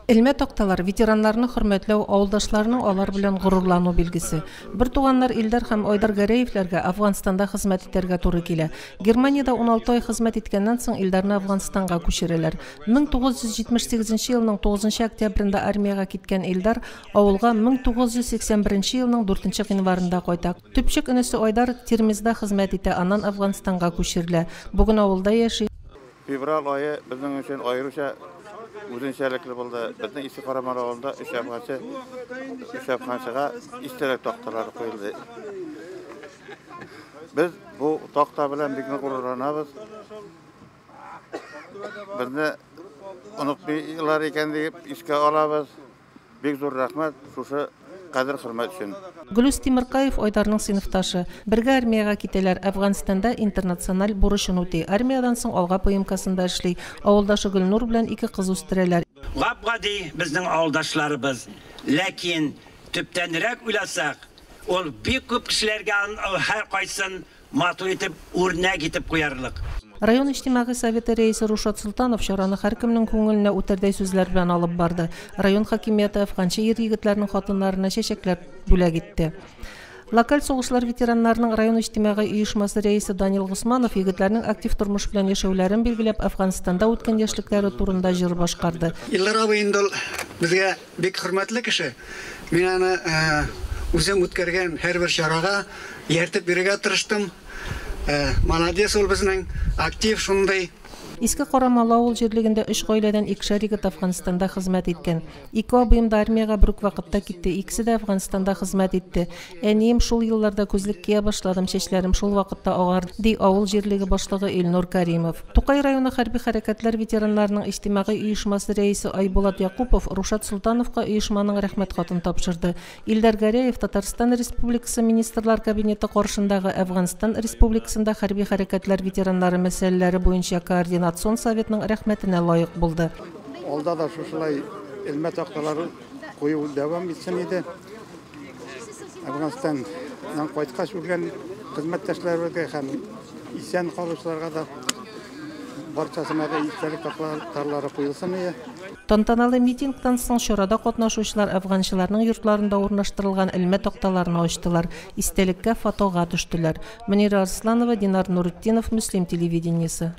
Элме токталар ветеранларны хөрмәтләү авылдашларының алар белән горурлану билгесе. Бер туганнар Илдар һәм Айдар Гәрәевләргә Афганстанда хезмәт итәргә туры килә. Германиядә 16 ай хезмәт иткәннән соң Илдарны Афганстанга күчерәләр. 1978 елның 9 октябрендә армиягә киткән Илдар авылга 1981 елның 4 гыйнварында кайта. Төпчек энесе Айдар Термиздә хезмәт итә, аннан Афганстанга күчерелә. Бүген авылда яши. Февраль айы безнең өчен аеруча үзенчәлекле булды. Безнең Исе Карамар авылында эш япканчыга истәлек такталары куелды. Без бу такта белән бик горурланабыз. Безне онытмыйлар икән дип искә алабыз. Бик зур рәхмәт шушы кадер хөрмәт өчен. Гөлүс Тимиркаев Айдарның сыйныфташы. Бергә армиягә китәләр. Афганстанда интернациональ бурычын үти. Армиядан соң алга ПМКсында эшли. Авылдашы Гөлнур белән ике кыз үстерәләр. Гапгади безнең авылдашларыбыз. Ләкин төптәнрәк уйласак, ул бик күп кешеләргә һәр кайсын матур итеп үрнәк итеп куярлык. Район иҗтимагый советы рәисе Рушат Султанов чараны һәркемнең күңеленә үтәрдәй сүзләр белән алып барды. Район хакимияте афганчы ир-егетләрнең хатыннарына чәчәкләр бүләк итте. Локаль сугышлар ветераннарының район иҗтимагый оешмасы рәисе Данил Госманов егетләрнең актив тормыш белән яшәүләрен билгеләп, Афганстанда үткән яшьлекләре турында җыр башкарды. Илдар абый инде безгә бик хөрмәтле кеше. Мин аны үзем үткәргән һәрбер чарага яртып бирергә тырыштым. Молодец ул безнең актив шундый. Иске Карамал авыл җирлегендә 3 гаиләдән икешәр егет Афганстанда хезмәт иткән. Ике абыем да армиягә бер үк вакытта китте. Икесе дә Афганстанда хезмәт итте. Әнием шул елларда күзлек кия башладым, чәчләрем шул вакытта агарды, ди авыл җирлеге башлыгы Илнур Каримов. Тукай районы хәрби хәрәкәтләр ветераннарының иҗтимагый оешмасы рәисе Айбулат Якупов Рушат Султановка оешманың рәхмәт хатын тапшырды. Илдар Гәрәев Татарстан Республикасы министрлар кабинеты каршындагы Афганстан Республикасында хәрби хәрәкәтләр ветераннары мәсьәләләре буенча координацион советның рәхмәтенә лаек булды. Алда да шушылай элмә такталары кую дәвам итсен иде. Афганстаннан кайткач үлгән хезмәттәшләргә һәм исән калучыларга да барчасына да истәлек такталары куелсын иде. Тантаналы митингтан соң чарада катнашучылар афганчыларның йортларында урнаштырылган элмә такталарны ачтылар. Истәлеккә фотога төштеләр. Мөнира Арсланова, Динар Нурутдинов, Муслим телевидениесе.